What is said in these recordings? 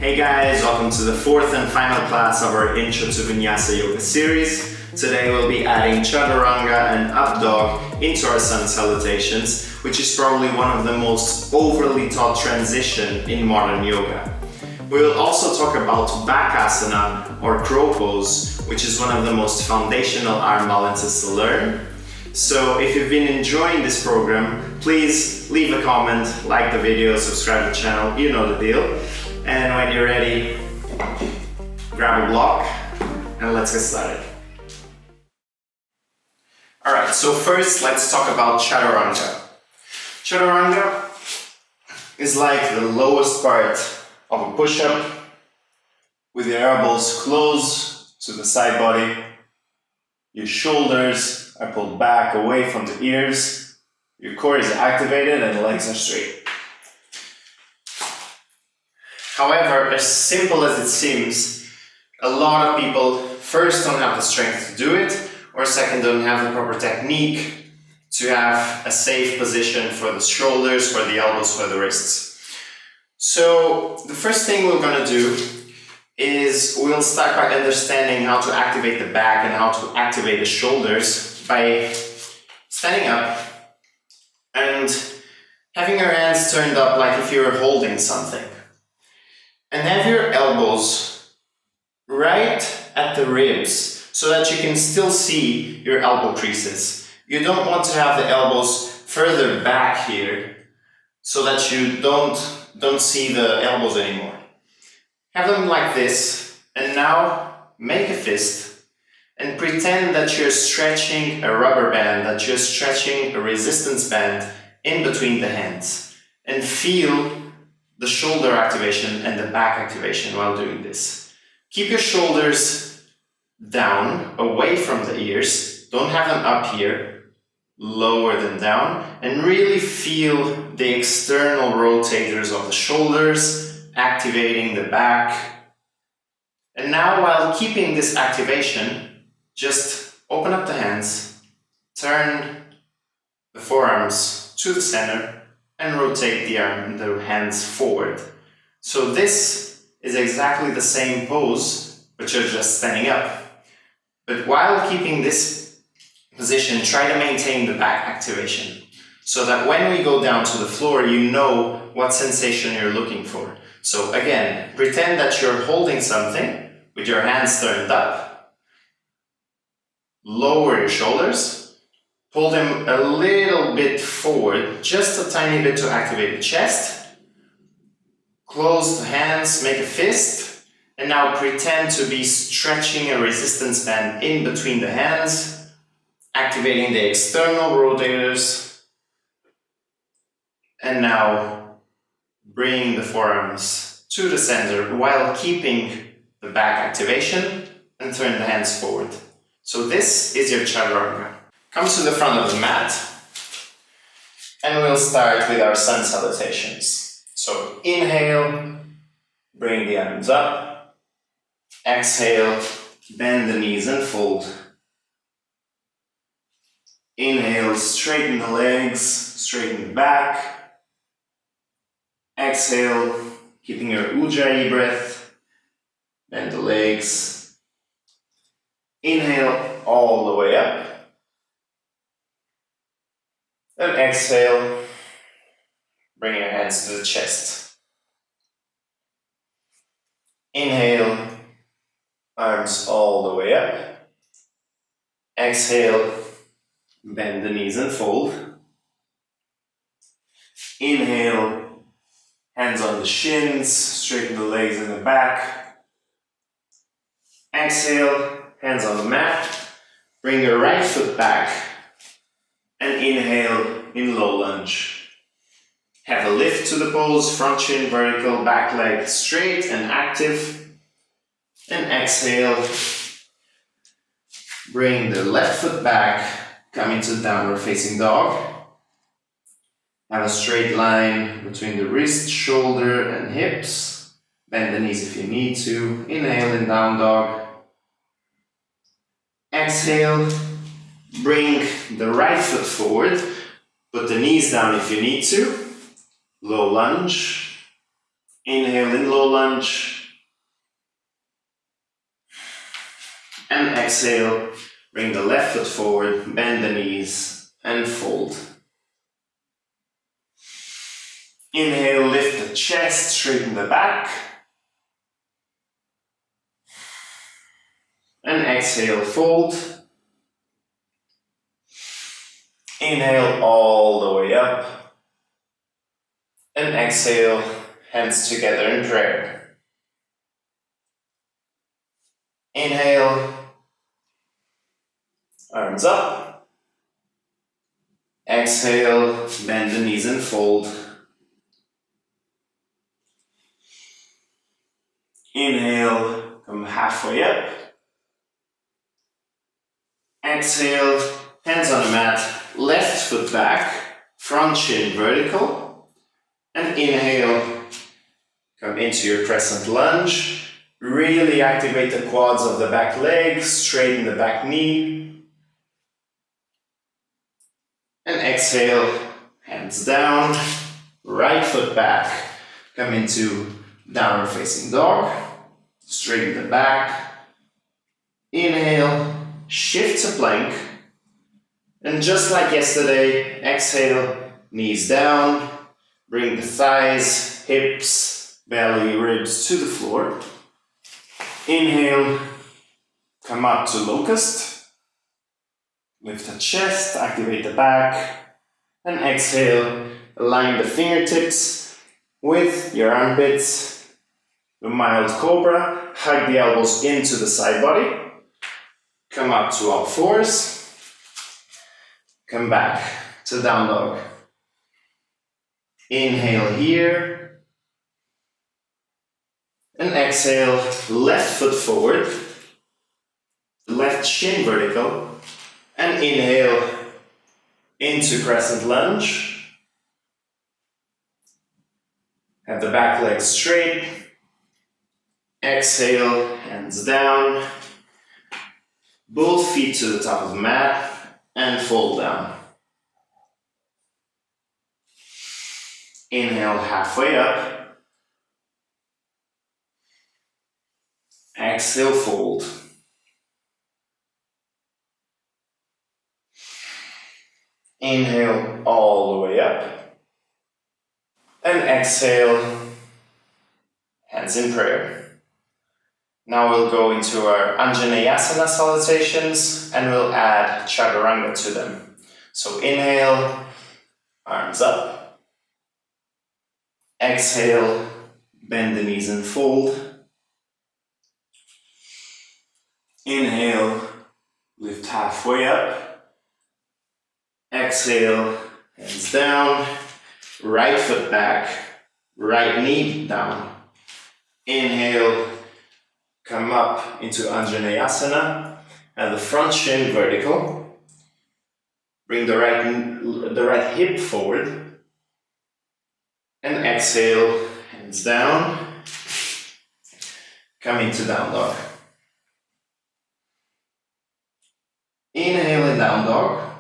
Hey guys, welcome to the fourth and final class of our Intro to Vinyasa Yoga series. Today we'll be adding Chaturanga and Updog into our sun salutations, which is probably one of the most overly taught transition in modern yoga. We will also talk about Bakasana or crow pose, which is one of the most foundational arm balances to learn. So if you've been enjoying this program, please leave a comment, like the video, subscribe to the channel, you know the deal. And when you're ready, grab a block and let's get started. Alright, so first let's talk about Chaturanga. Chaturanga is like the lowest part of a push-up with your elbows close to the side body. Your shoulders are pulled back away from the ears. Your core is activated and the legs are straight. However, as simple as it seems, a lot of people first don't have the strength to do it, or second don't have the proper technique to have a safe position for the shoulders, for the elbows, for the wrists. So the first thing we're going to do is we'll start by understanding how to activate the back and how to activate the shoulders by standing up and having your hands turned up like if you were holding something. And have your elbows right at the ribs so that you can still see your elbow creases. You don't want to have the elbows further back here so that you don't see the elbows anymore. Have them like this, and now make a fist and pretend that you're stretching a rubber band, that you're stretching a resistance band in between the hands, and feel the shoulder activation and the back activation while doing this. Keep your shoulders down, away from the ears. Don't have them up here. Lower them down and really feel the external rotators of the shoulders activating the back. And now, while keeping this activation, just open up the hands, turn the forearms to the center, and rotate the hands forward. So this is exactly the same pose, but you're just standing up. But while keeping this position, try to maintain the back activation so that when we go down to the floor, you know what sensation you're looking for. So again, pretend that you're holding something with your hands turned up. Lower your shoulders. Pull them a little bit forward, just a tiny bit to activate the chest. Close the hands, make a fist. And now pretend to be stretching a resistance band in between the hands, activating the external rotators. And now bring the forearms to the center while keeping the back activation and turn the hands forward. So this is your Chaturanga. Come to the front of the mat and we'll start with our sun salutations. So inhale, bring the arms up. Exhale, bend the knees and fold. Inhale, straighten the legs, straighten the back. Exhale, keeping your Ujjayi breath, bend the legs. Inhale all the way up. Then exhale, bring your hands to the chest. Inhale, arms all the way up. Exhale, bend the knees and fold. Inhale, hands on the shins, straighten the legs in the back. Exhale, hands on the mat. Bring your right foot back. And inhale in low lunge. Have a lift to the pose, front shin vertical, back leg straight and active. And exhale. Bring the left foot back, come into downward facing dog. Have a straight line between the wrist, shoulder and hips. Bend the knees if you need to. Inhale in down dog. Exhale. Bring the right foot forward, put the knees down if you need to, low lunge, Inhale in low lunge. And exhale, bring the left foot forward, bend the knees, and fold. Inhale, lift the chest, straighten the back. And exhale, fold. Inhale all the way up. And exhale, hands together in prayer. Inhale, arms up. Exhale, bend the knees and fold. Inhale, come halfway up. Exhale, hands on the mat, left foot back, front shin vertical. And inhale, come into your crescent lunge. Really activate the quads of the back leg, straighten the back knee. And exhale, hands down, right foot back. Come into downward facing dog. Straighten the back. Inhale, shift to plank. And just like yesterday, exhale, knees down. Bring the thighs, hips, belly, ribs to the floor. Inhale, come up to locust. Lift the chest, activate the back. And exhale, align the fingertips with your armpits. A mild cobra, hug the elbows into the side body. Come up to all fours. Come back to down dog. Inhale here. And exhale, left foot forward. Left shin vertical. And inhale into crescent lunge. Have the back leg straight. Exhale, hands down. Both feet to the top of the mat and fold down. Inhale halfway up. Exhale, fold. Inhale all the way up. And exhale, hands in prayer. Now we'll go into our Anjaneyasana salutations and we'll add Chaturanga to them. So inhale, arms up. Exhale, bend the knees and fold. Inhale, lift halfway up. Exhale, hands down. Right foot back, right knee down. Inhale, come up into Anjaneyasana and the front shin vertical. Bring the right hip forward. And exhale, hands down. Come into down dog. Inhale in down dog.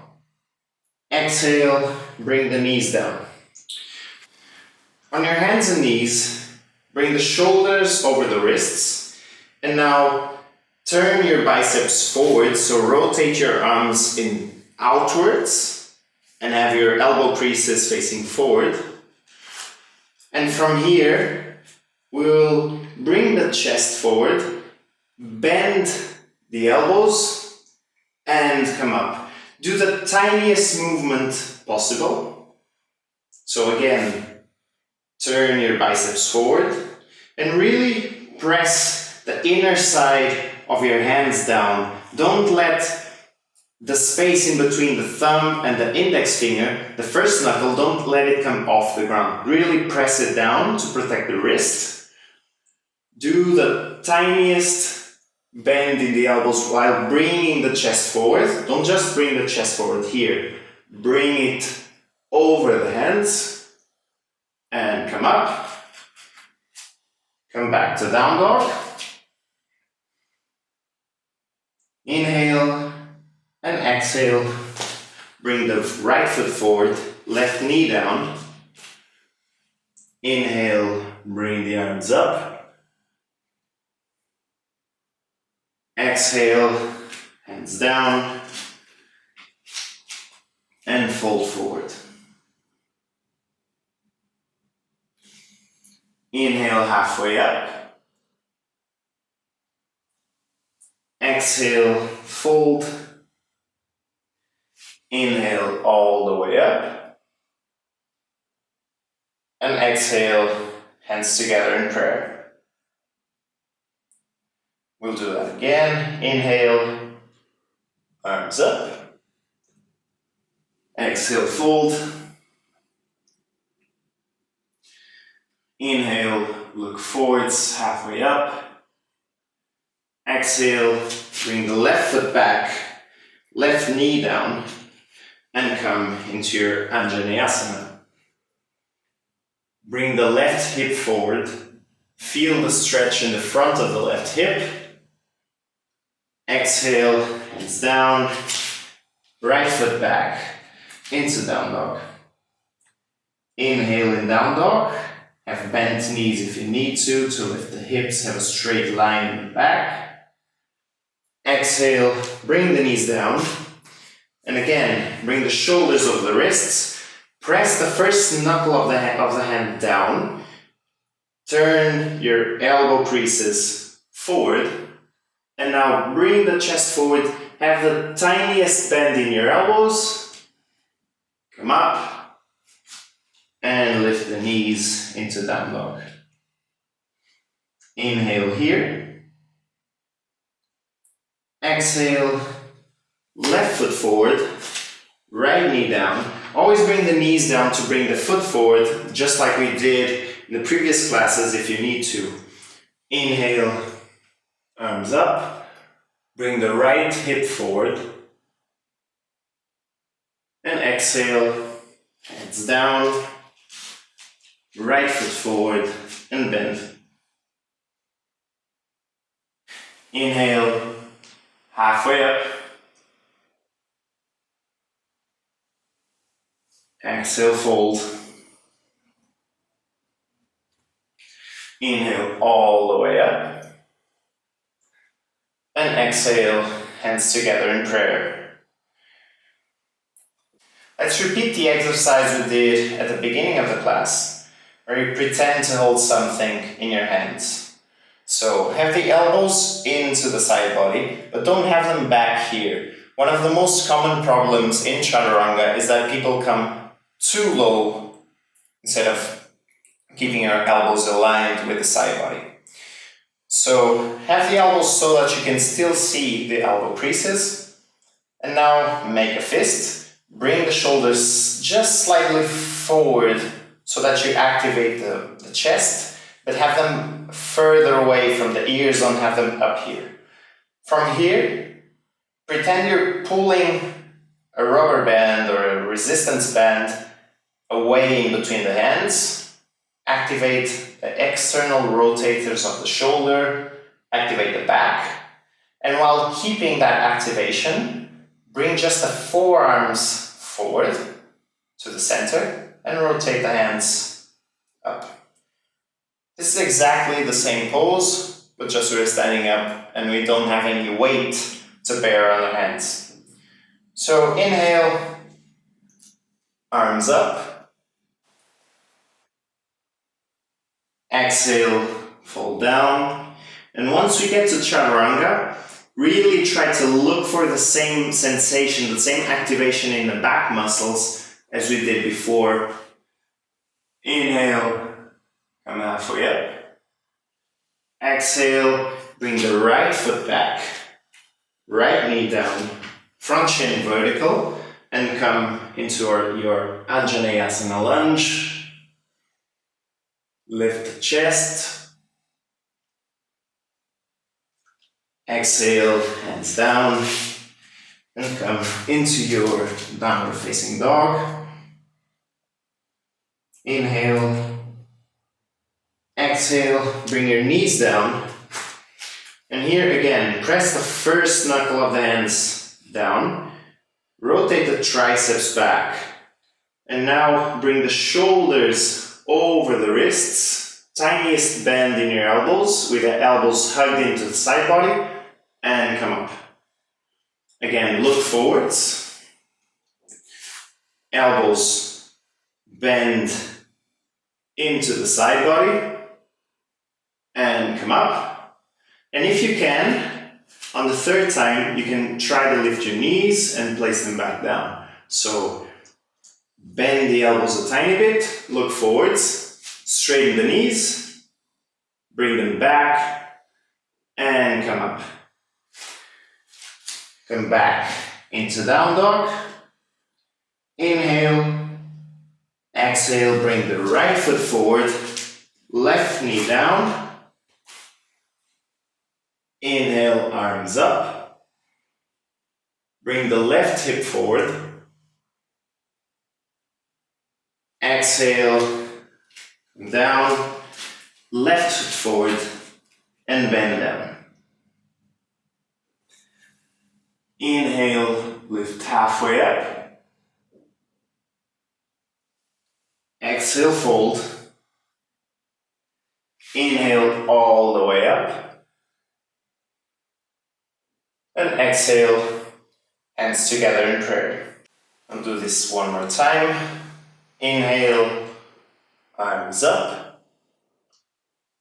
Exhale, bring the knees down. On your hands and knees, bring the shoulders over the wrists. And now turn your biceps forward, so rotate your arms in outwards and have your elbow creases facing forward. And from here, we'll bring the chest forward, bend the elbows and come up. Do the tiniest movement possible. So again, turn your biceps forward and really press the inner side of your hands down. Don't let the space in between the thumb and the index finger, the first knuckle, don't let it come off the ground. Really press it down to protect the wrist. Do the tiniest bend in the elbows while bringing the chest forward. Don't just bring the chest forward here. Bring it over the hands and come up. Come back to down dog. Inhale and exhale. Bring the right foot forward, left knee down. Inhale, bring the arms up. Exhale, hands down. And fold forward. Inhale, halfway up. Exhale, fold. Inhale all the way up. And exhale, hands together in prayer. We'll do that again. Inhale, arms up. Exhale, fold. Inhale, look forwards, halfway up. Exhale, bring the left foot back, left knee down, and come into your Anjaneyasana. Bring the left hip forward, feel the stretch in the front of the left hip. Exhale, hands down, right foot back, into down dog. Inhale in down dog. Have bent knees if you need to lift the hips, have a straight line in the back. Exhale, bring the knees down. And again, bring the shoulders over the wrists. Press the first knuckle of the hand down. Turn your elbow creases forward. And now bring the chest forward. Have the tiniest bend in your elbows. Come up. And lift the knees into down dog. Inhale here. Exhale, left foot forward, right knee down. Always bring the knees down to bring the foot forward, just like we did in the previous classes if you need to. Inhale, arms up. Bring the right hip forward. And exhale, hands down. Right foot forward and bend. Inhale, halfway up. Exhale, fold. Inhale all the way up. And exhale, hands together in prayer. Let's repeat the exercise we did at the beginning of the class, where you pretend to hold something in your hands. So have the elbows into the side body, but don't have them back here. One of the most common problems in Chaturanga is that people come too low instead of keeping your elbows aligned with the side body. So have the elbows so that you can still see the elbow creases. And now make a fist. Bring the shoulders just slightly forward so that you activate the chest, but have them further away from the ears, don't have them up here. From here, pretend you're pulling a rubber band or a resistance band away in between the hands. Activate the external rotators of the shoulder, activate the back, and while keeping that activation, bring just the forearms forward to the center and rotate the hands up. This is exactly the same pose, but just we're standing up and we don't have any weight to bear on our hands. So inhale, arms up. Exhale, fold down. And once we get to Chaturanga, really try to look for the same sensation, the same activation in the back muscles as we did before. Inhale, come halfway up. Exhale, bring the right foot back, right knee down, front shin vertical, and come into your Anjaneyasana lunge. Lift the chest. Exhale, hands down, and come into your downward facing dog. Inhale, exhale, bring your knees down. And here again, press the first knuckle of the hands down. Rotate the triceps back. And now bring the shoulders over the wrists. Tiniest bend in your elbows with the elbows hugged into the side body and come up. Again, look forwards. Elbows bend into the side body and come up. And if you can, on the third time, you can try to lift your knees and place them back down. So bend the elbows a tiny bit, look forwards, straighten the knees, bring them back, and come up. Come back into down dog. Inhale, exhale, bring the right foot forward, left knee down. Inhale, arms up. Bring the left hip forward. Exhale, down, left foot forward, and bend down. Inhale, lift halfway up. Exhale, fold. Inhale all the way up. And exhale, hands together in prayer. I'll do this one more time. Inhale, arms up.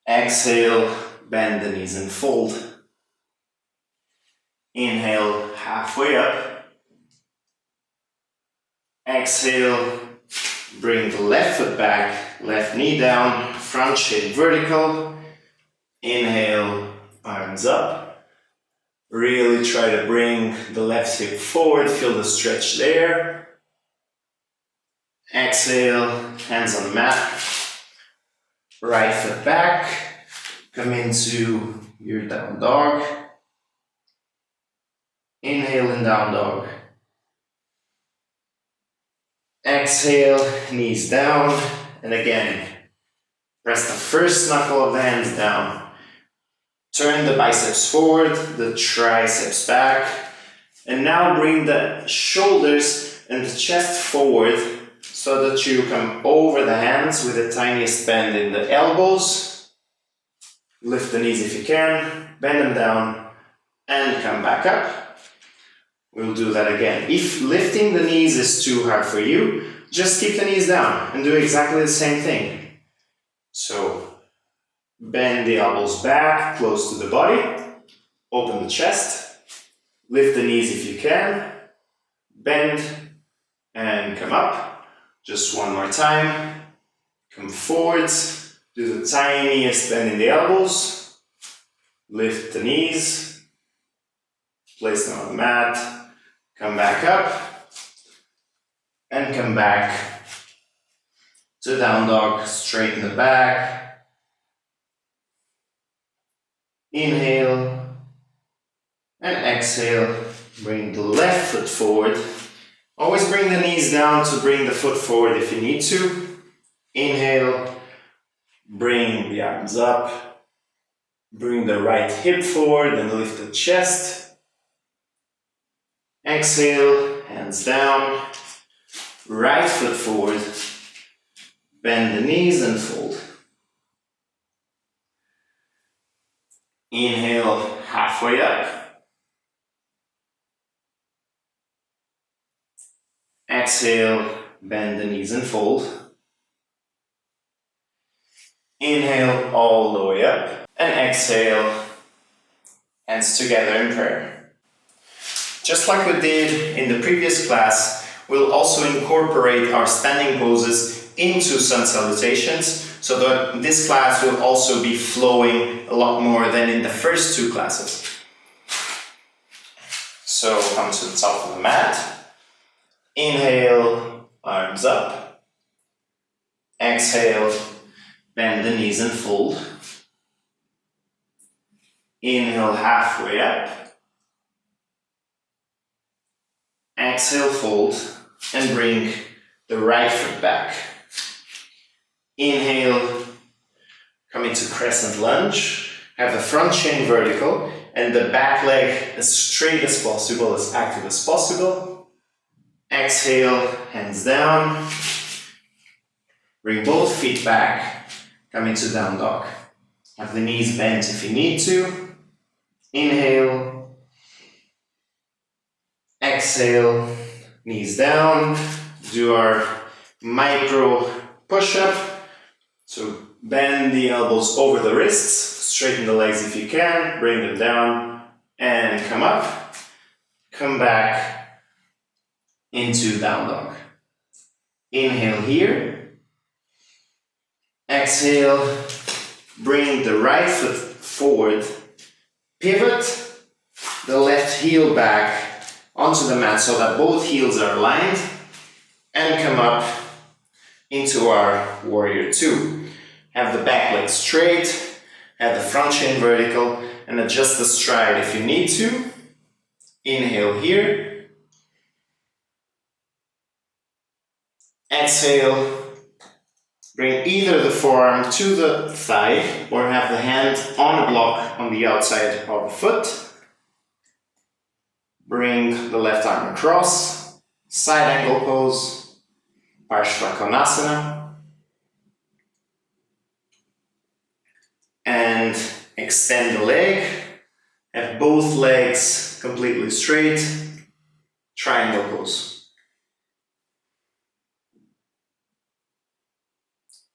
Exhale, bend the knees and fold. Inhale, halfway up. Exhale, bring the left foot back, left knee down, front shape vertical. Inhale, arms up. Really try to bring the left hip forward, feel the stretch there. Exhale, hands on the mat. Right foot back, come into your down dog. Inhale in down dog. Exhale, knees down, and again, press the first knuckle of the hands down. Turn the biceps forward, the triceps back, and now bring the shoulders and the chest forward so that you come over the hands with the tiniest bend in the elbows. Lift the knees if you can, bend them down, and come back up. We'll do that again. If lifting the knees is too hard for you, just keep the knees down and do exactly the same thing. So, bend the elbows back, close to the body, open the chest, lift the knees if you can, bend, and come up. Just one more time. Come forwards, do the tiniest bend in the elbows, lift the knees, place them on the mat, come back up, and come back to down dog, straighten the back. Inhale and exhale, bring the left foot forward. Always bring the knees down to bring the foot forward if you need to. Inhale, bring the arms up. Bring the right hip forward and lift the chest. Exhale, hands down. Right foot forward. Bend the knees and fold. Inhale, halfway up. Exhale, bend the knees and fold. Inhale all the way up. And exhale, hands together in prayer. Just like we did in the previous class, we'll also incorporate our standing poses into sun salutations, so that this class will also be flowing a lot more than in the first two classes. So come to the top of the mat. Inhale, arms up. Exhale, bend the knees and fold. Inhale, halfway up. Exhale, fold, and bring the right foot back. Inhale, come into crescent lunge. Have the front chain vertical and the back leg as straight as possible, as active as possible. Exhale, hands down. Bring both feet back. come into down dog. Have the knees bent if you need to. Inhale. Exhale. Knees down. Do our micro push-up. So bend the elbows over the wrists. Straighten the legs if you can. Bring them down. And come up. Come back into down dog. Inhale here. Exhale. Bring the right foot forward. Pivot the left heel back onto the mat so that both heels are aligned. And come up into our warrior two. Have the back leg straight. Have the front shin vertical. And adjust the stride if you need to. Inhale here. Exhale. Bring either the forearm to the thigh or have the hand on a block on the outside of the foot. Bring the left arm across. Side angle pose. Parshvakonasana. And extend the leg. Have both legs completely straight. Triangle pose.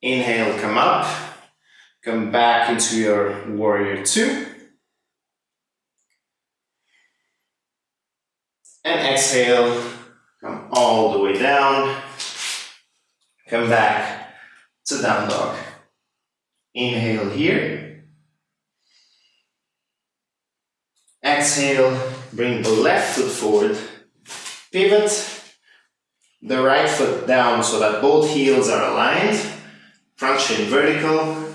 Inhale, come up. Come back into your warrior two. And exhale, come all the way down. Come back to down dog. Inhale here. Exhale, bring the left foot forward. Pivot the right foot down so that both heels are aligned. Front shin vertical.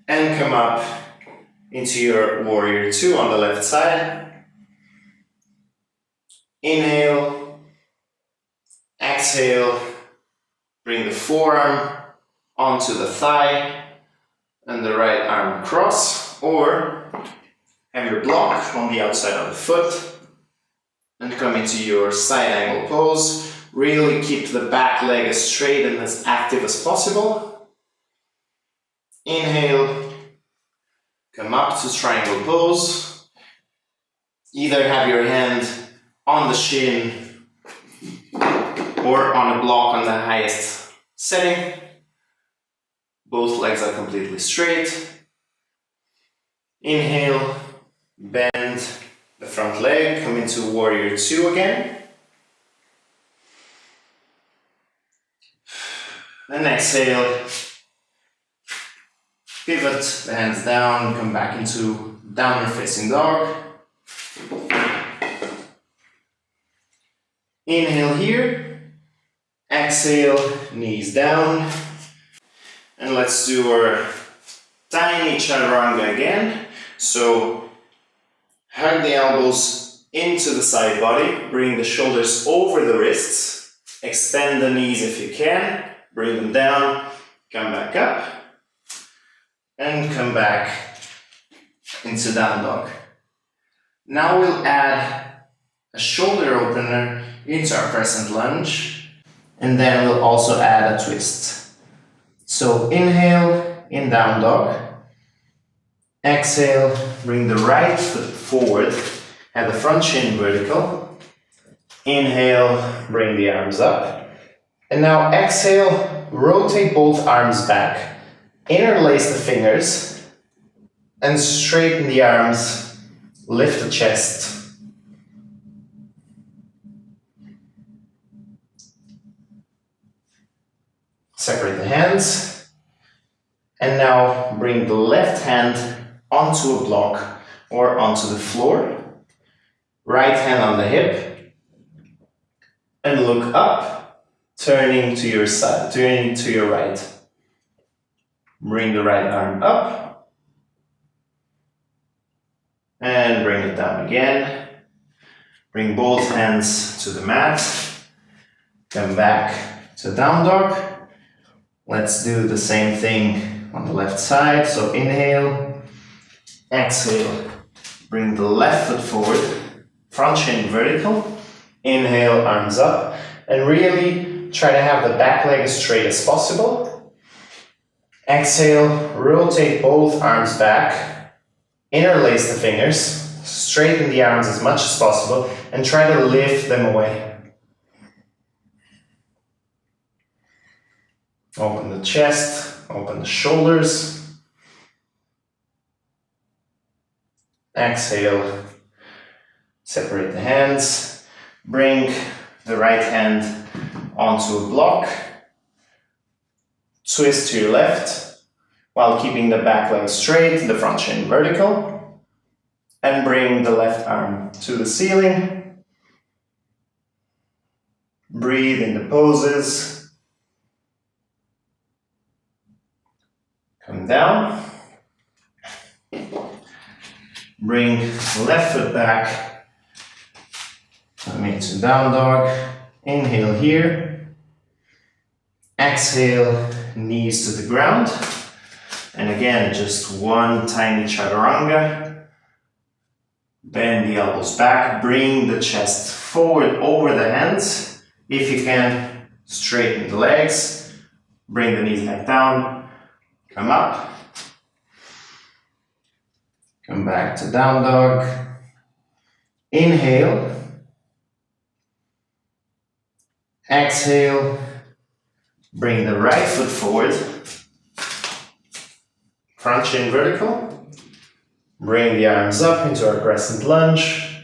And come up into your warrior two on the left side. Inhale. Exhale. Bring the forearm onto the thigh and the right arm across, or have your block on the outside of the foot and come into your side angle pose. Really keep the back leg as straight and as active as possible. Inhale, come up to triangle pose. Either have your hand on the shin or on a block on the highest setting. Both legs are completely straight. Inhale, bend the front leg, come into warrior two again. And exhale, pivot the hands down, come back into downward facing dog. Inhale here, exhale, knees down. And let's do our tiny chaturanga again. So hug the elbows into the side body, bring the shoulders over the wrists, extend the knees if you can, bring them down, come back up, and come back into down dog. Now we'll add a shoulder opener into our crescent lunge, and then we'll also add a twist. So inhale in down dog, exhale, bring the right foot forward, have the front shin vertical, inhale, bring the arms up, and now exhale, rotate both arms back, interlace the fingers, and straighten the arms, lift the chest. Separate the hands, and now bring the left hand onto a block or onto the floor. Right hand on the hip, and look up, turning to your side, turning to your right. Bring the right arm up, and bring it down again. Bring both hands to the mat, come back to down dog. Let's do the same thing on the left side. So inhale, exhale, bring the left foot forward, front shin vertical, inhale, arms up, and really try to have the back leg as straight as possible. Exhale, rotate both arms back, interlace the fingers, straighten the arms as much as possible, and try to lift them away. Open the chest, open the shoulders. Exhale, separate the hands, bring the right hand onto a block, twist to your left while keeping the back leg straight, the front shin vertical, and bring the left arm to the ceiling. Breathe in the poses. Come down. Bring left foot back. Come into down dog. Inhale here. Exhale, knees to the ground. And again, just one tiny chaturanga. Bend the elbows back. Bring the chest forward over the hands. If you can, straighten the legs. Bring the knees back down. Come up. Come back to down dog. Inhale. Exhale. Bring the right foot forward. Front shin vertical. Bring the arms up into our crescent lunge.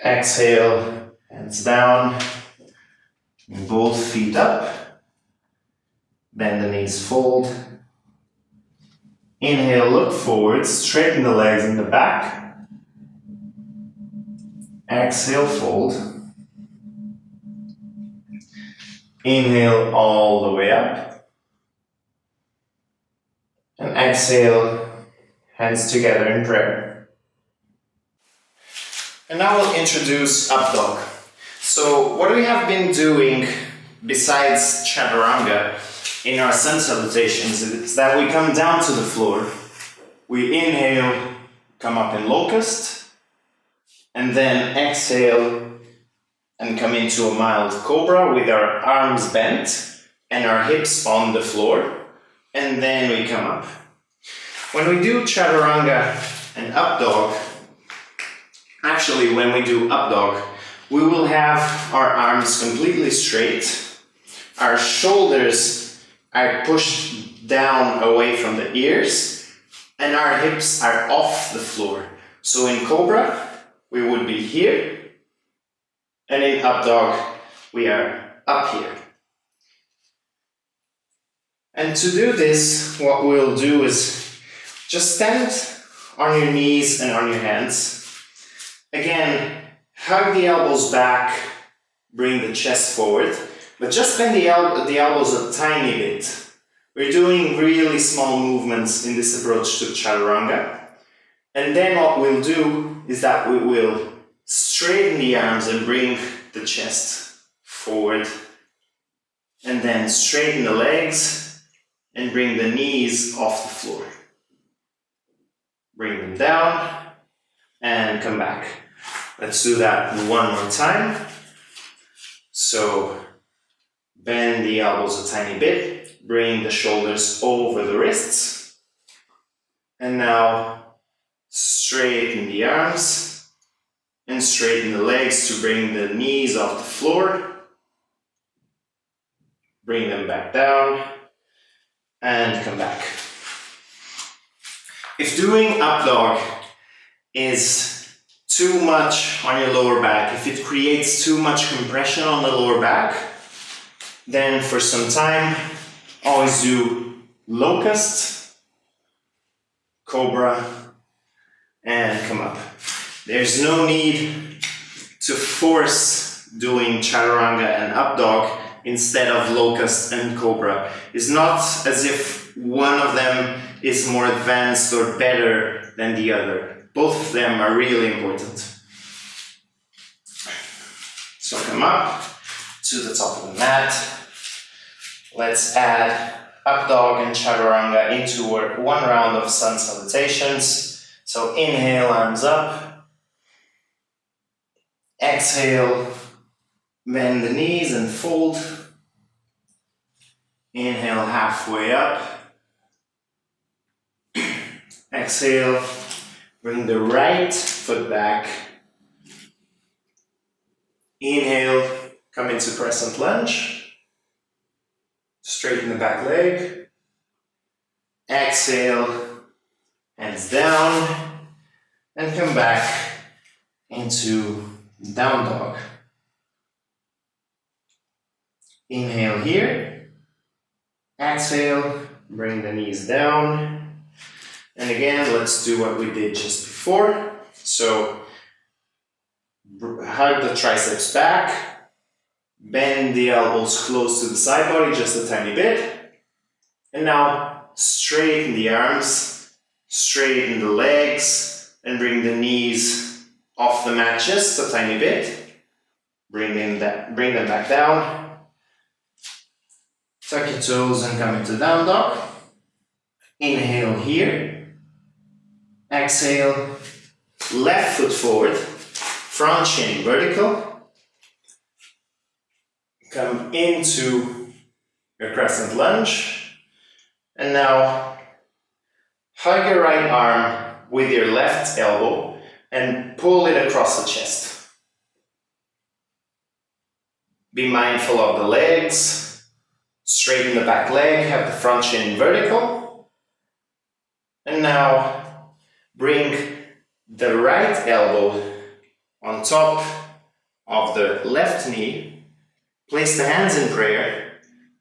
Exhale, hands down. Both feet up. Bend the knees, fold. Inhale, look forward, straighten the legs in the back. Exhale, fold. Inhale all the way up. And exhale, hands together in prayer. And now we'll introduce Updog. So what we have been doing besides Chaturanga in our sun salutations is that we come down to the floor. We inhale, come up in locust, and then exhale and come into a mild cobra with our arms bent and our hips on the floor, and then we come up. When we do Chaturanga and Updog, actually when we do Updog, we will have our arms completely straight, our shoulders are pushed down away from the ears, and our hips are off the floor. So in Cobra, we would be here, and in Updog, we are up here. And to do this, what we'll do is just stand on your knees and on your hands. Again, hug the elbows back, bring the chest forward, but just bend the elbows a tiny bit. We're doing really small movements in this approach to Chaturanga. And then what we'll do is that we will straighten the arms and bring the chest forward. And then straighten the legs and bring the knees off the floor. Bring them down and come back. Let's do that one more time. So bend the elbows a tiny bit, bring the shoulders over the wrists, and now straighten the arms and straighten the legs to bring the knees off the floor. Bring them back down and come back. If doing Updog is too much on your lower back, if it creates too much compression on the lower back, then for some time, always do locust, cobra, and come up. There's no need to force doing Chaturanga and Updog instead of locust and cobra. It's not as if one of them is more advanced or better than the other. Both of them are really important. So come up to the top of the mat. Let's add Updog and Chaturanga into one round of sun salutations. So inhale, arms up. Exhale, bend the knees and fold. Inhale halfway up. Exhale, bring the right foot back. Inhale, come into crescent lunge. Straighten the back leg. Exhale, hands down, and come back into down dog. Inhale here. Exhale, bring the knees down. And again, let's do what we did just before. So, hug the triceps back. Bend the elbows close to the side body, just a tiny bit. And now, straighten the arms, straighten the legs, and bring the knees off the mat just a tiny bit. Bring them back down. Tuck your toes and come into down dog. Inhale here. Exhale. Left foot forward. Front shin vertical. Come into your crescent lunge. And now hug your right arm with your left elbow and pull it across the chest. Be mindful of the legs. Straighten the back leg, have the front shin vertical. And now bring the right elbow on top of the left knee. Place the hands in prayer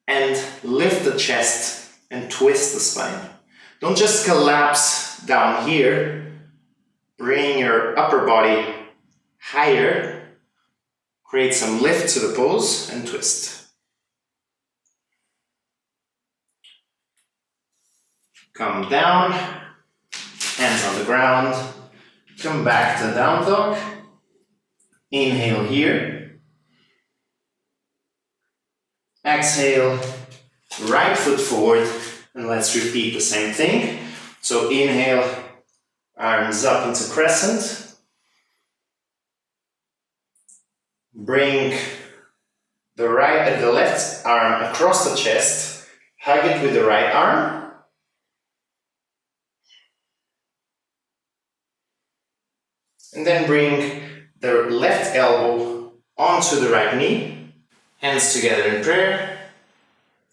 and lift the chest and twist the spine. Don't just collapse down here. Bring your upper body higher. Create some lift to the pose and twist. Come down, hands on the ground, come back to down dog. Inhale here. Exhale, right foot forward, and let's repeat the same thing. So inhale, arms up into crescent. Bring the left arm across the chest, hug it with the right arm. And then bring the left elbow onto the right knee. Hands together in prayer.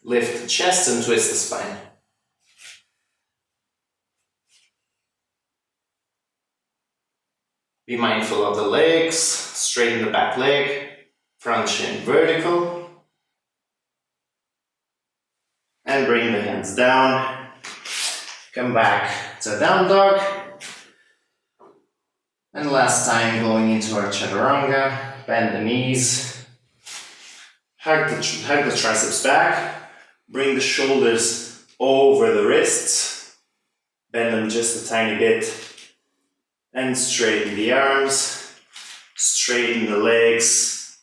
Lift the chest and twist the spine. Be mindful of the legs. Straighten the back leg. Front shin vertical. And bring the hands down. Come back to down dog. And last time, going into our Chaturanga, bend the knees, hug the triceps back, bring the shoulders over the wrists, bend them just a tiny bit, and straighten the arms, straighten the legs,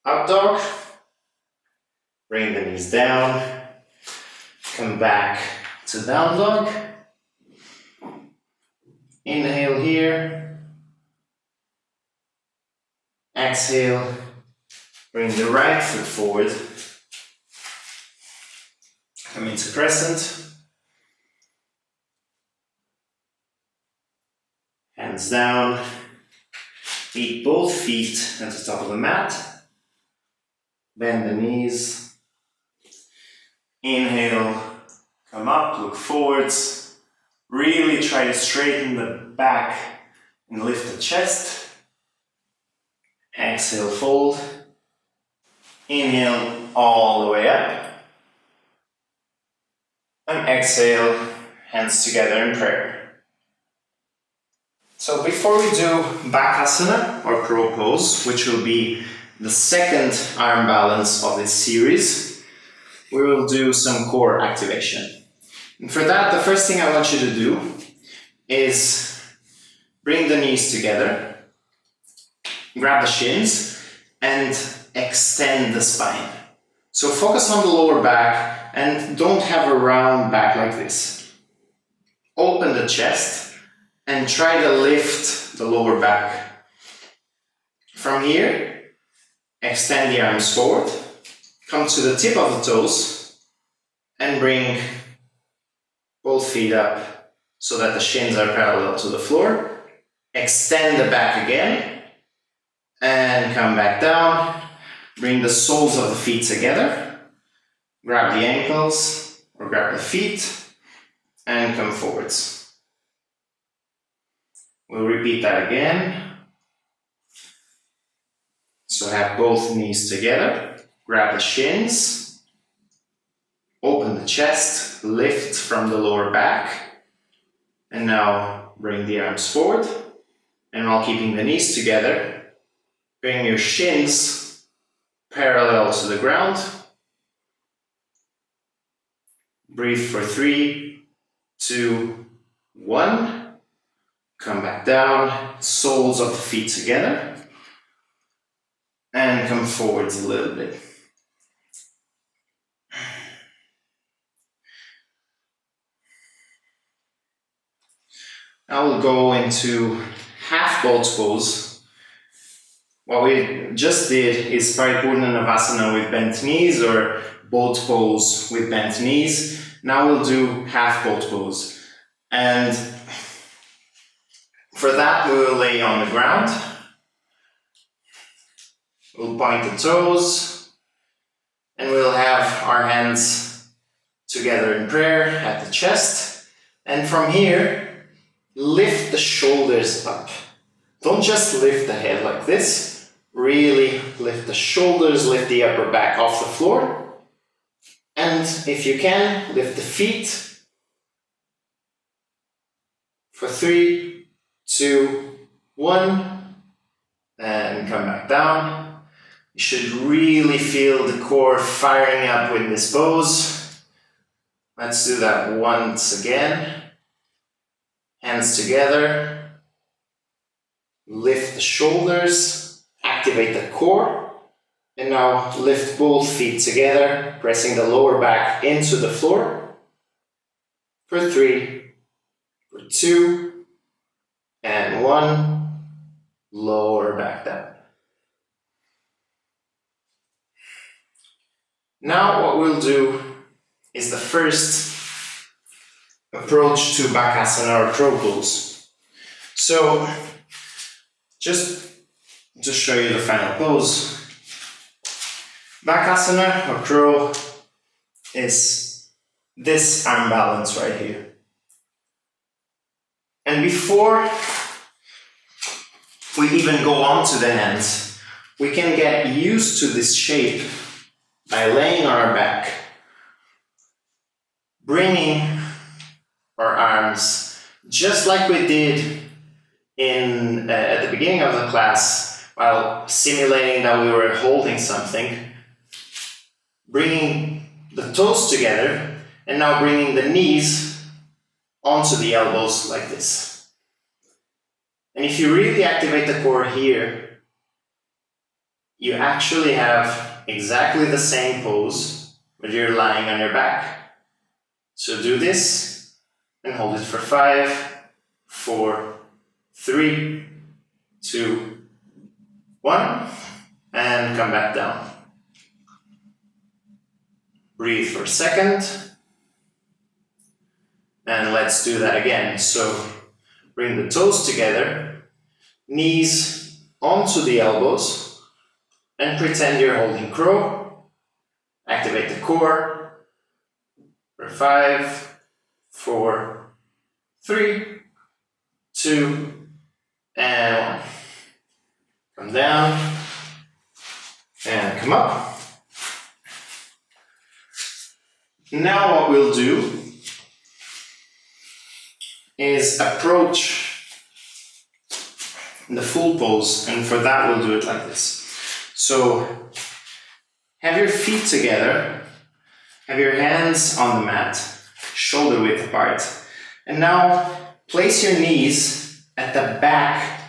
up dog, bring the knees down, come back to down dog, inhale here. Exhale, bring the right foot forward, come into crescent, hands down, meet both feet at the top of the mat, bend the knees, inhale, come up, look forwards, really try to straighten the back and lift the chest. Exhale, fold. Inhale all the way up. And exhale, hands together in prayer. So before we do Bakasana or crow pose, which will be the second arm balance of this series, we will do some core activation. And for that, the first thing I want you to do is bring the knees together. Grab the shins and extend the spine. So focus on the lower back and don't have a round back like this. Open the chest and try to lift the lower back. From here, extend the arms forward. Come to the tip of the toes and bring both feet up so that the shins are parallel to the floor. Extend the back again and come back down. Bring the soles of the feet together. Grab the ankles or grab the feet and come forwards. We'll repeat that again. So have both knees together. Grab the shins. Open the chest. Lift from the lower back. And now bring the arms forward. And while keeping the knees together, bring your shins parallel to the ground. Breathe for 3, 2, 1. Come back down, soles of the feet together. And come forwards a little bit. Now we'll go into half boat pose. What we just did is Paripurna Navasana with bent knees or boat pose with bent knees. Now we'll do half boat pose. And for that we will lay on the ground. We'll point the toes and we'll have our hands together in prayer at the chest. And from here, lift the shoulders up. Don't just lift the head like this. Really lift the shoulders, lift the upper back off the floor. And if you can, lift the feet for 3, 2, 1, and come back down. You should really feel the core firing up with this pose. Let's do that once again. Hands together. Lift the shoulders, activate the core. And now lift both feet together, pressing the lower back into the floor. For 3, for 2, and 1. Lower back down. Now what we'll do is the first approach to Bakasana or crow pose. So, just to show you the final pose, Bakasana or crow is this arm balance right here. And before we even go on to the hands, we can get used to this shape by laying on our back, bringing our arms just like we did in at the beginning of the class, while simulating that we were holding something, bringing the toes together and now bringing the knees onto the elbows like this. And if you really activate the core here, you actually have exactly the same pose, but you're lying on your back. So do this and hold it for 5, 4, 3, 2, 1, and come back down. Breathe for a second, and let's do that again. So bring the toes together, knees onto the elbows, and pretend you're holding crow. Activate the core for 5, 4, 3, 2, and 1. Come down and come up. Now what we'll do is approach the full pose, and for that we'll do it like this. So have your feet together, have your hands on the mat, shoulder width apart, and now place your knees at the back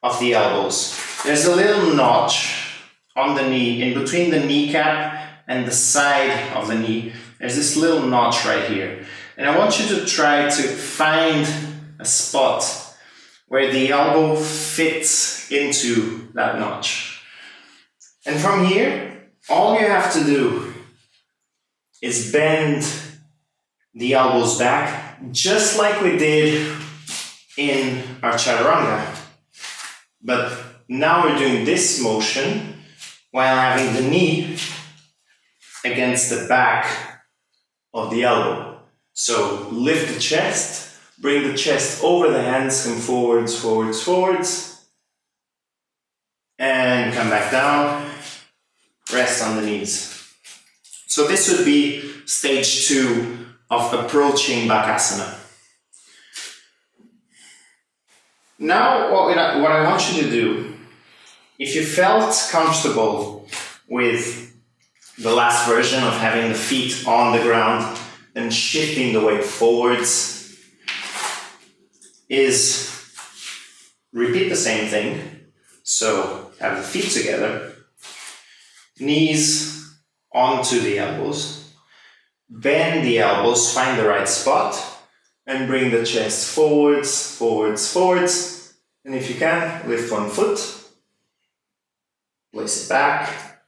of the elbows. There's a little notch on the knee, in between the kneecap and the side of the knee. There's this little notch right here. And I want you to try to find a spot where the elbow fits into that notch. And from here, all you have to do is bend the elbows back, just like we did in our Chaturanga. But now we're doing this motion while having the knee against the back of the elbow. So lift the chest, bring the chest over the hands, come forwards, forwards, forwards, and come back down, rest on the knees. So this would be stage 2 of approaching Bakasana. Now what I want you to do, if you felt comfortable with the last version of having the feet on the ground and shifting the weight forwards, is repeat the same thing. So have the feet together, knees onto the elbows, bend the elbows, find the right spot, and bring the chest forwards, forwards, forwards. And if you can, lift one foot, place it back,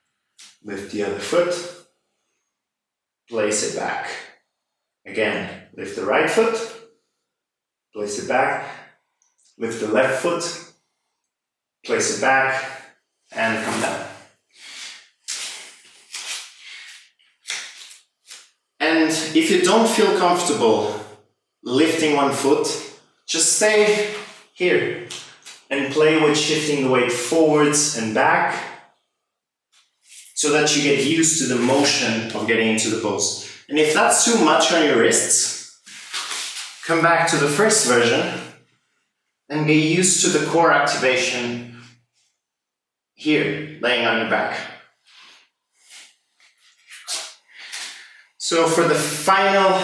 lift the other foot, place it back. Again, lift the right foot, place it back, lift the left foot, place it back, and come down. And if you don't feel comfortable lifting one foot, just stay here and play with shifting the weight forwards and back so that you get used to the motion of getting into the pose. And if that's too much on your wrists, come back to the first version and get used to the core activation here, laying on your back. So for the final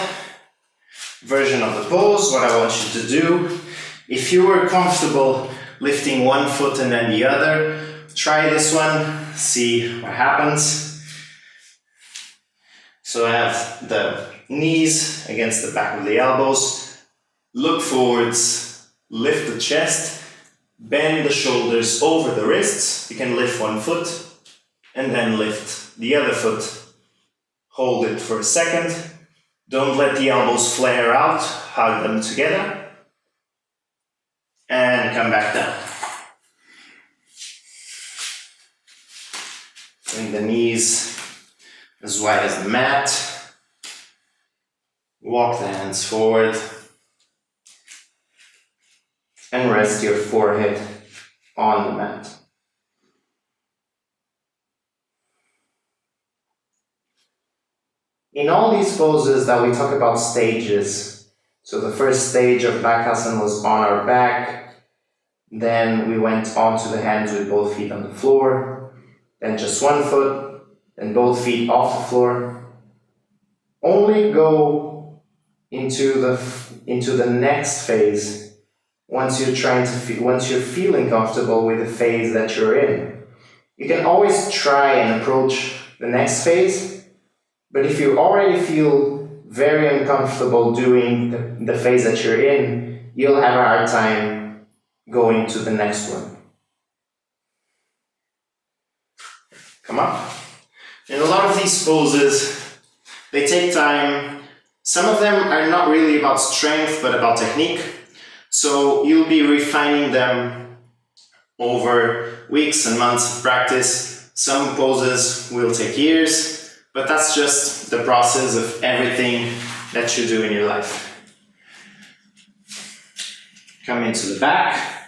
version of the pose, what I want you to do, if you were comfortable lifting one foot and then the other, try this one, see what happens. So I have the knees against the back of the elbows, look forwards, lift the chest, bend the shoulders over the wrists. You can lift one foot and then lift the other foot. Hold it for a second. Don't let the elbows flare out, hug them together. And come back down. Bring the knees as wide as the mat. Walk the hands forward. And rest your forehead on the mat. In all these poses that we talk about stages, so the first stage of Bakasana was on our back, then we went onto the hands with both feet on the floor, then just one foot, then both feet off the floor. Only go into the next phase once you're feeling comfortable with the phase that you're in. You can always try and approach the next phase, but if you already feel very uncomfortable doing the phase that you're in, you'll have a hard time going to the next one. Come up. In a lot of these poses, they take time. Some of them are not really about strength, but about technique. So you'll be refining them over weeks and months of practice. Some poses will take years. But that's just the process of everything that you do in your life. Come into the back.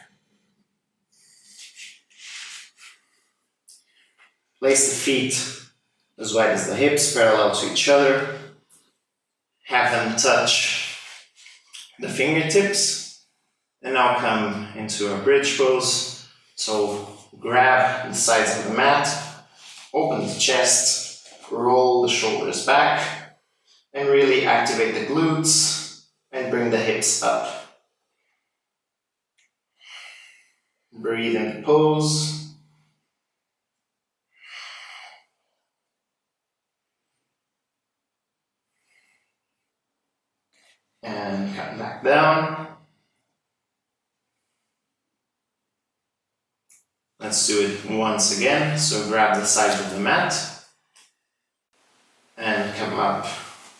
Place the feet as wide as the hips, parallel to each other. Have them touch the fingertips. And now come into a bridge pose. So grab the sides of the mat, open the chest, roll the shoulders back, and really activate the glutes and bring the hips up. Breathe into pose. And come back down. Let's do it once again. So grab the sides of the mat and come up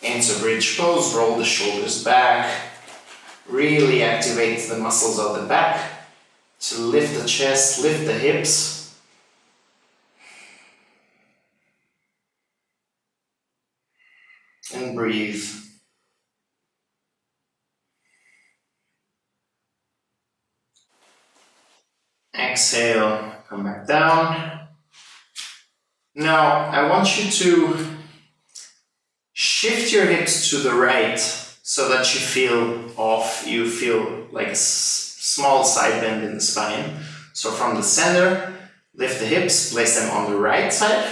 Into bridge pose, roll the shoulders back. Really activate the muscles of the back to lift the chest, lift the hips. And breathe. Exhale, come back down. Now, I want you to shift your hips to the right so that you feel off, you feel like a small side bend in the spine. So from the center, lift the hips, place them on the right side,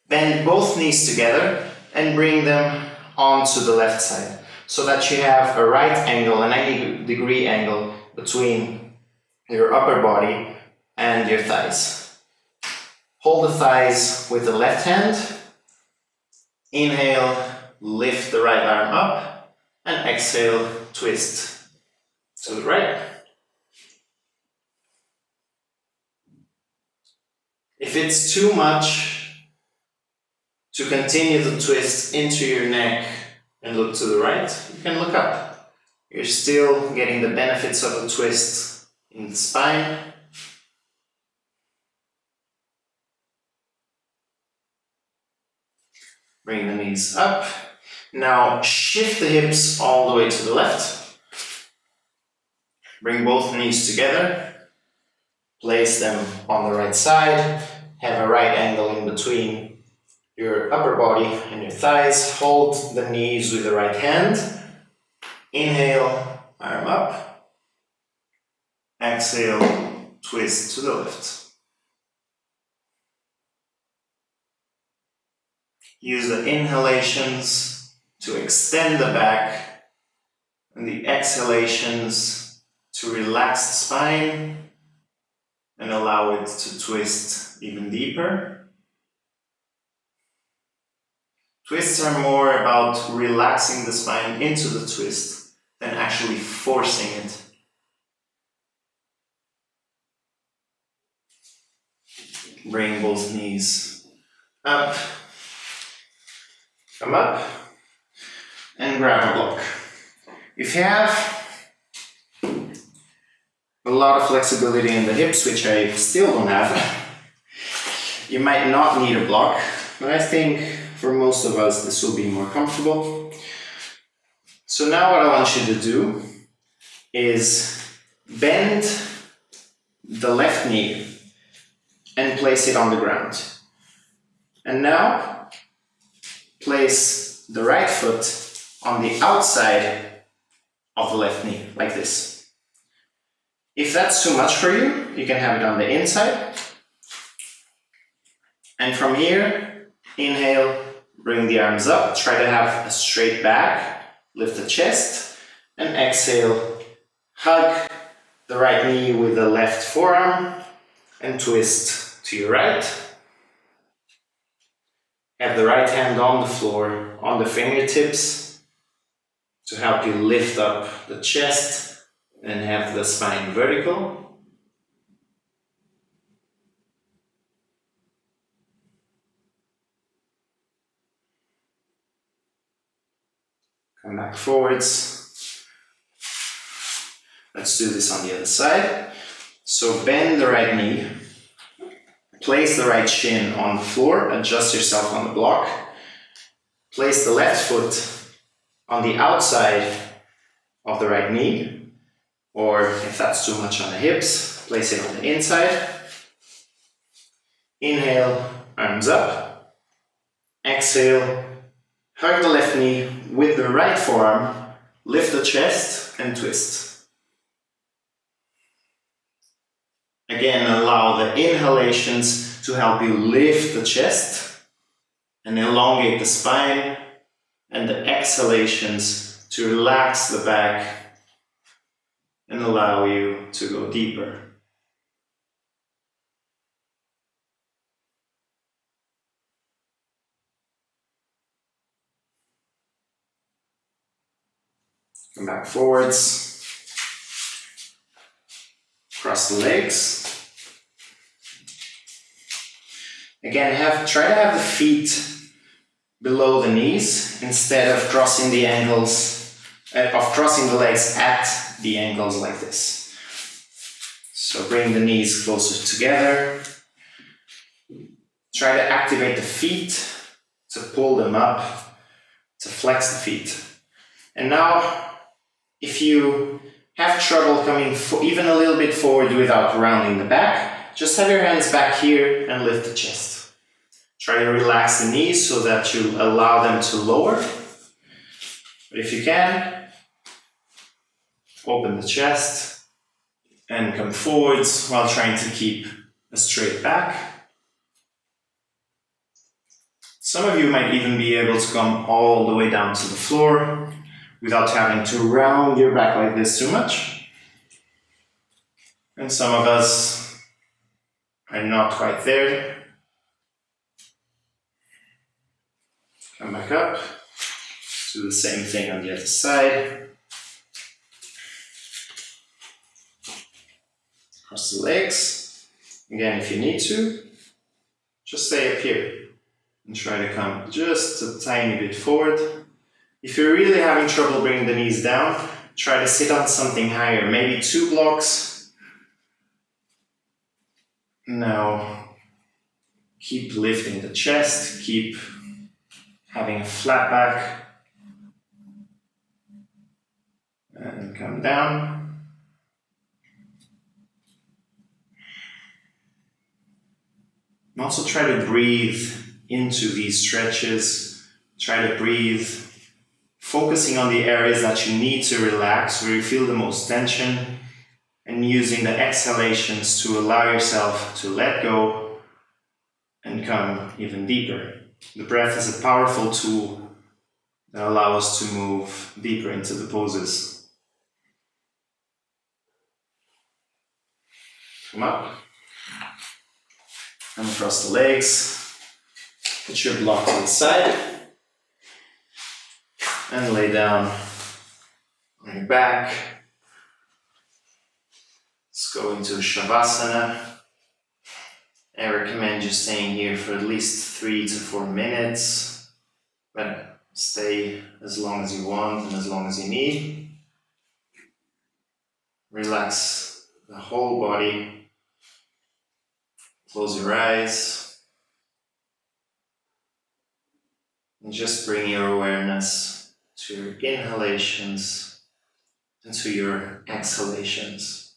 bend both knees together and bring them onto the left side so that you have a right angle, a 90-degree angle between your upper body and your thighs. Hold the thighs with the left hand. Inhale, lift the right arm up, and exhale, twist to the right. If it's too much to continue the twist into your neck and look to the right, you can look up. You're still getting the benefits of the twist in the spine. Bring the knees up. Now shift the hips all the way to the left. Bring both knees together. Place them on the right side. Have a right angle in between your upper body and your thighs. Hold the knees with the right hand. Inhale, arm up. Exhale, twist to the left. Use the inhalations to extend the back and the exhalations to relax the spine and allow it to twist even deeper. Twists are more about relaxing the spine into the twist than actually forcing it. Bring both knees up. Come up and grab a block. If you have a lot of flexibility in the hips, which I still don't have, you might not need a block, but I think for most of us this will be more comfortable. So now what I want you to do is bend the left knee and place it on the ground. And now place the right foot on the outside of the left knee, like this. If that's too much for you, you can have it on the inside. And from here, inhale, bring the arms up, try to have a straight back, lift the chest, and exhale, hug the right knee with the left forearm, and twist to your right. Have the right hand on the floor, on the fingertips, to help you lift up the chest and have the spine vertical. Come back forwards. Let's do this on the other side. So bend the right knee. Place the right shin on the floor, adjust yourself on the block. Place the left foot on the outside of the right knee, or if that's too much on the hips, place it on the inside. Inhale, arms up. Exhale, hug the left knee with the right forearm, lift the chest and twist. Again, allow the inhalations to help you lift the chest and elongate the spine, and the exhalations to relax the back and allow you to go deeper. Come back forwards. Cross the legs. Again, try to have the feet below the knees instead of crossing the ankles, crossing the legs at the ankles like this. So bring the knees closer together. Try to activate the feet, to pull them up, to flex the feet. And now, if you have trouble coming even a little bit forward without rounding the back, just have your hands back here and lift the chest. Try to relax the knees so that you allow them to lower. But if you can, open the chest and come forwards while trying to keep a straight back. Some of you might even be able to come all the way down to the floor without having to round your back like this too much. And some of us are not quite there. Come back up. Do the same thing on the other side. Cross the legs. Again, if you need to, just stay up here and try to come just a tiny bit forward. If you're really having trouble bringing the knees down, try to sit on something higher, maybe 2 blocks. Now, keep lifting the chest, keep having a flat back. And come down. And also try to breathe into these stretches. Try to breathe, focusing on the areas that you need to relax, where you feel the most tension, and using the exhalations to allow yourself to let go and come even deeper. The breath is a powerful tool that allows us to move deeper into the poses. Come up, come across the legs, put your block to the side, and lay down on your back. Let's go into Shavasana. I recommend you staying here for at least 3 to 4 minutes, but stay as long as you want and as long as you need. Relax the whole body. Close your eyes and just bring your awareness to your inhalations and to your exhalations.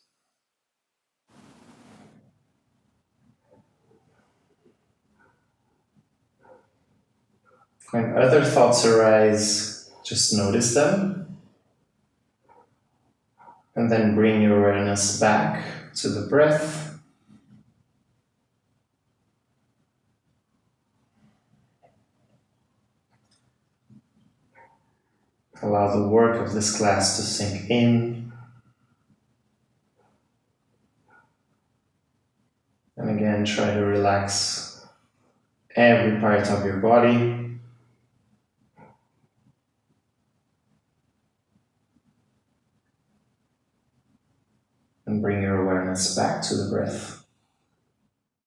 When other thoughts arise, just notice them and then bring your awareness back to the breath. Allow the work of this class to sink in. And again, try to relax every part of your body. And bring your awareness back to the breath.